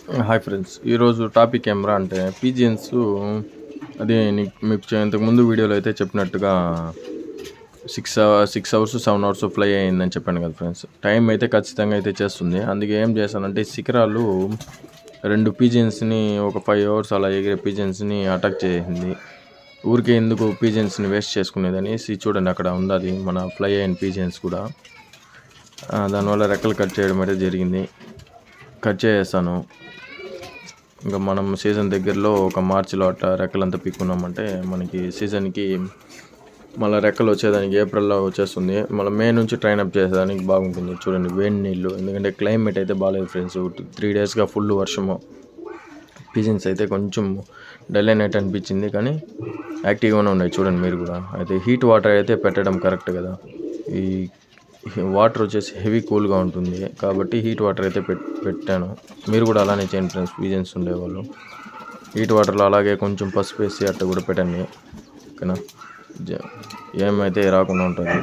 Hi friends. ఈరోజు topic ఏమిరా అంటే పీజియన్స్. అది మీకు ఇంతకుముందు వీడియోలో అయితే చెప్పినట్టుగా 6 అవర్స్ 7 అవర్స్ ఫ్లై అయ్యిందని చెప్పాను కదా ఫ్రెండ్స్. టైం అయితే ఖచ్చితంగా అయితే చేస్తుంది. అందుకే ఏం చేశానంటే శిఖరాలు 2 పీజియన్స్ని ఒక 5 అవర్స్ అలా ఎగిరే పీజియన్స్ని అటాక్ చేసింది. ఊరికే ఎందుకు పీజియన్స్ని వేస్ట్ చేసుకునేదనేసి చూడండి, అక్కడ ఉంది అది మన ఫ్లై అయిన పీజియన్స్ కూడా. దానివల్ల రెక్కలు కట్ చేయడం అయితే జరిగింది. కట్ చేసేసాను. ఇంకా మనం సీజన్ దగ్గరలో ఒక మార్చిలో అట్లా రెక్కలంతా పీక్కున్నామంటే మనకి సీజన్కి మళ్ళీ రెక్కలు వచ్చేదానికి ఏప్రిల్లో వచ్చేస్తుంది. మళ్ళీ మే నుంచి ట్రైన్ అప్ చేసేదానికి బాగుంటుంది. చూడండి వేడి నీళ్ళు, ఎందుకంటే క్లైమేట్ అయితే బాగాలేదు ఫ్రెండ్స్. 3 డేస్గా ఫుల్ వర్షము. పీజియన్స్ అయితే కొంచెం డల్ అయినట్టు అనిపించింది, కానీ యాక్టివ్గానే ఉన్నాయి. చూడండి మీరు కూడా. అయితే హీట్ వాటర్ అయితే పెట్టడం కరెక్ట్ కదా. ఈ వాటర్ వచ్చేసి హెవీ కూల్గా ఉంటుంది కాబట్టి హీట్ వాటర్ అయితే పెట్టాను. మీరు కూడా అలానే చేయండి ఫ్రెండ్స్. పీజియన్స్ ఉండేవాళ్ళు హీట్ వాటర్లో అలాగే కొంచెం పసుపు వేసి అట్లా కూడా పెట్టండి, ఓకేనా. ఏమైతే రాకుండా ఉంటుంది.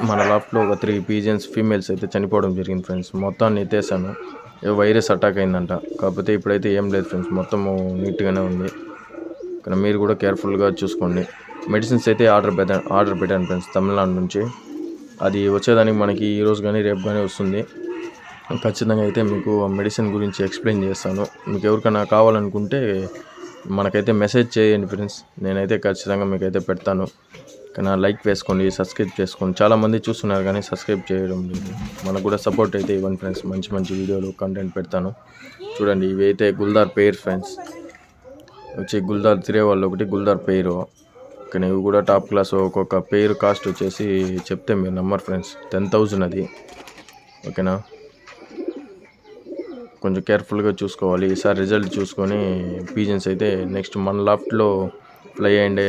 మన లాఫ్ట్లో ఒక 3 పీజియన్స్ ఫీమేల్స్ అయితే చనిపోవడం జరిగింది ఫ్రెండ్స్. మొత్తాన్ని ఎత్తేసాను. వైరస్ అటాక్ అయిందంట. కాకపోతే ఇప్పుడైతే ఏం లేదు ఫ్రెండ్స్, మొత్తము నీట్గానే ఉంది. కానీ మీరు కూడా కేర్ఫుల్గా చూసుకోండి. మెడిసిన్స్ అయితే ఆర్డర్ పెట్టాను ఫ్రెండ్స్, తమిళనాడు నుంచి. అది వచ్చేదానికి మనకి ఈరోజు కానీ రేపు కానీ వస్తుంది. ఖచ్చితంగా అయితే మీకు ఆ మెడిసిన్ గురించి ఎక్స్ప్లెయిన్ చేస్తాను. మీకు ఎవరికైనా కావాలనుకుంటే మనకైతే మెసేజ్ చేయండి ఫ్రెండ్స్. నేనైతే ఖచ్చితంగా మీకైతే పెడతాను. కానీ లైక్ వేసుకోండి, సబ్స్క్రైబ్ చేసుకోండి. చాలామంది చూస్తున్నారు కానీ సబ్స్క్రైబ్ చేయడం లేదు. మనకు కూడా సపోర్ట్ అయితే ఇవ్వండి ఫ్రెండ్స్. మంచి మంచి వీడియోలు కంటెంట్ పెడతాను. చూడండి, ఇవి అయితే గుల్దార్ పెయిర్ ఫ్రెండ్స్. వచ్చి గుల్దార్ తిరే వాళ్ళు ఒకటి, గుల్దార్ పెయిర్. కానీ ఇవి కూడా టాప్ క్లాస్. ఒక్కొక్క పెయిర్ కాస్ట్ వచ్చేసి చెప్తే మీరు నమ్మరు ఫ్రెండ్స్, 10,000 అది, ఓకేనా. కొంచెం కేర్ఫుల్గా చూసుకోవాలి. ఈసారి రిజల్ట్ చూసుకొని పీజియన్స్ అయితే నెక్స్ట్ మన లాఫ్ట్లో ఫ్లై అయ్యే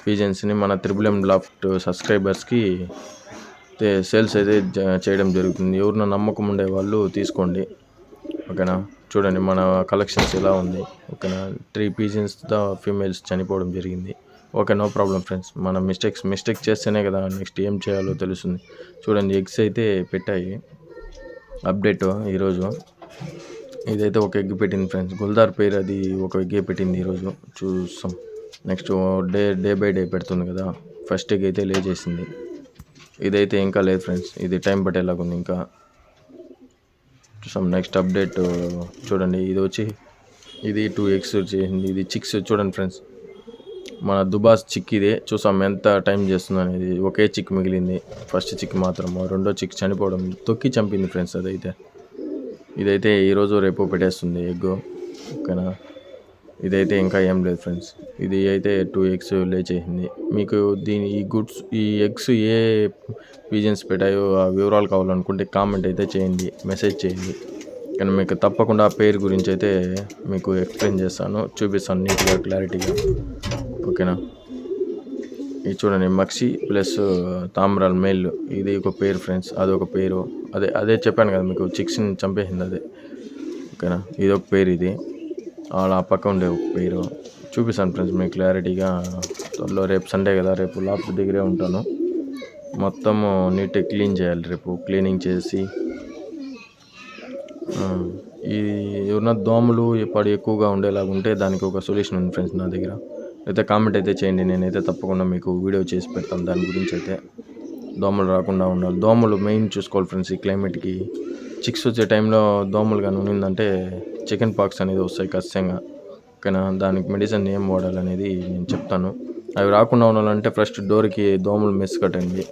పీజియన్స్ని మన త్రిబుల్ లాఫ్ట్ సబ్స్క్రైబర్స్కి సేల్స్ అయితే చేయడం జరుగుతుంది. ఎవరిన నమ్మకం ఉండే వాళ్ళు తీసుకోండి, ఓకేనా. చూడండి మన కలెక్షన్స్ ఎలా ఉంది, ఓకేనా. 3 పీజియన్స్ ఫీమేల్స్ చనిపోవడం జరిగింది. Okay, no problem friends. మన మిస్టేక్ చేస్తేనే కదా నెక్స్ట్ ఏం చేయాలో తెలుస్తుంది. చూడండి, ఎగ్స్ అయితే పెట్టాయి. అప్డేట్ ఈరోజు ఇదైతే ఒక ఎగ్ పెట్టింది ఫ్రెండ్స్. గుల్దార్ పేరు అది ఒక ఎగ్గే పెట్టింది ఈరోజు. చూస్తాం నెక్స్ట్ డే బై డే పెడుతుంది కదా. ఫస్ట్ ఎగ్ అయితే లే చేసింది. ఇదైతే ఇంకా లేదు ఫ్రెండ్స్, ఇది టైం పట్టేలాగుంది. ఇంకా చూసాం నెక్స్ట్ అప్డేట్. చూడండి, ఇది 2 ఎగ్స్ చేసింది. ఇది చిక్స్ చూడండి ఫ్రెండ్స్. మన దుబాస్ చిక్ ఇదే. చూసాం ఎంత టైం చేస్తుంది అనేది. ఒకే చిక్ మిగిలింది, ఫస్ట్ చిక్ మాత్రం. రెండో చిక్ చనిపోవడం, తొక్కి చంపింది ఫ్రెండ్స్. ఇదైతే ఈరోజు రేపు పెట్టేస్తుంది ఎగ్, ఓకేనా. ఇదైతే ఇంకా ఏం లేదు ఫ్రెండ్స్. ఇది అయితే 2 ఎగ్స్ లే చేసింది. మీకు ఈ ఎగ్స్ ఏ పీజియన్స్ పెట్టాయో ఆ వివరాలు కావాలనుకుంటే కామెంట్ అయితే చేయండి, మెసేజ్ చేయండి. కానీ మీకు తప్పకుండా ఆ పేరు గురించి అయితే మీకు ఎక్స్ప్లెయిన్ చేస్తాను, చూపిస్తాను నీట్గా క్లారిటీగా, ఓకేనా. ఇది చూడండి, మక్షి ప్లస్ తామ్రాల్ మేల్. ఇది ఒక పేరు ఫ్రెండ్స్, అదొక పేరు. అదే చెప్పాను కదా మీకు, చిక్స్ని చంపేసింది అదే, ఓకేనా. ఇది ఒక పేరు. ఇది అలా పక్క ఉండే ఒక పేరు చూపిస్తాను ఫ్రెండ్స్ మీకు క్లారిటీగా. త్వరలో రేపు సండే కదా, రేపు లాఫ్ట్ దగ్గరే ఉంటాను. మొత్తము నీట్గా క్లీన్ చేయాలి. రేపు క్లీనింగ్ చేసి ఈ ఎవరన్నా దోమలు పడి ఎక్కువగా ఉండేలాగా ఉంటే దానికి ఒక సొల్యూషన్ ఉంది ఫ్రెండ్స్ నా దగ్గర. అయితే కామెంట్ అయితే చేయండి, నేనైతే తప్పకుండా మీకు వీడియో చేసి పెడతాను దాని గురించి. అయితే దోమలు రాకుండా ఉండాలి. దోమలు మెయిన్ చూసుకోవాలి ఫ్రెండ్స్. ఈ క్లైమేట్కి చిక్స్ వచ్చే టైంలో దోమలు కానీ ఉన్నిందంటే చికెన్ పాక్స్ అనేది వస్తాయి ఖచ్చితంగా, ఓకేనా. దానికి మెడిసిన్ ఏం వాడాలనేది నేను చెప్తాను. అవి రాకుండా ఉండాలంటే ఫస్ట్ డోర్కి దోమలు మెస్ కట్టండి,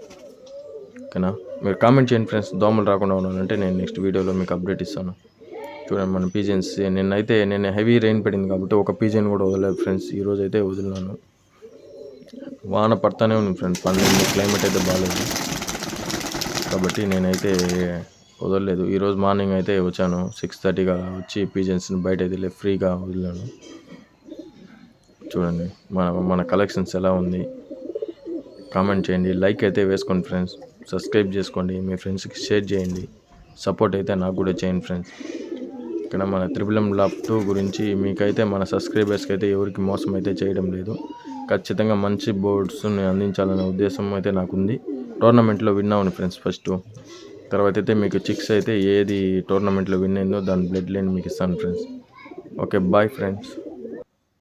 ఓకేనా. మీరు కామెంట్ చేయండి ఫ్రెండ్స్. దోమలు రాకుండా ఉండాలంటే నేను నెక్స్ట్ వీడియోలో మీకు అప్డేట్ ఇస్తాను. చూడండి మన పీజియన్స్. నిన్న హెవీ రెయిన్ పడింది కాబట్టి ఒక పీజియన్ కూడా వదలలేదు ఫ్రెండ్స్. ఈరోజు అయితే వదిలినాను. వాన పడతానే ఉంది ఫ్రెండ్స్. క్లైమేట్ అయితే బాగాలేదు కాబట్టి నేనైతే వదలలేదు. ఈరోజు మార్నింగ్ అయితే వచ్చాను 6:30గా వచ్చి పీజియన్స్ని బయట అయితే ఫ్రీగా వదిలినాను. చూడండి మన కలెక్షన్స్ ఎలా ఉంది, కామెంట్ చేయండి, లైక్ అయితే వేసుకోండి ఫ్రెండ్స్, సబ్స్క్రైబ్ చేసుకోండి, మీ ఫ్రెండ్స్కి షేర్ చేయండి, సపోర్ట్ అయితే నాకు కూడా చేయండి ఫ్రెండ్స్. ఇక్కడ మన త్రిబుల్ లాఫ్ట్ గురించి మీకైతే మన సబ్స్క్రైబర్స్కి అయితే ఎవరికి మోసం అయితే చేయడం లేదు. ఖచ్చితంగా మంచి బోర్డ్స్ని అందించాలనే ఉద్దేశం అయితే నాకుంది. టోర్నమెంట్లో విన్ అవ్వండి ఫ్రెండ్స్ ఫస్ట్. తర్వాత అయితే మీకు చిక్స్ అయితే ఏది టోర్నమెంట్లో విన్ అయిందో దాని బ్లడ్ లైన్ మీకు ఇస్తాను ఫ్రెండ్స్. Okay bye friends.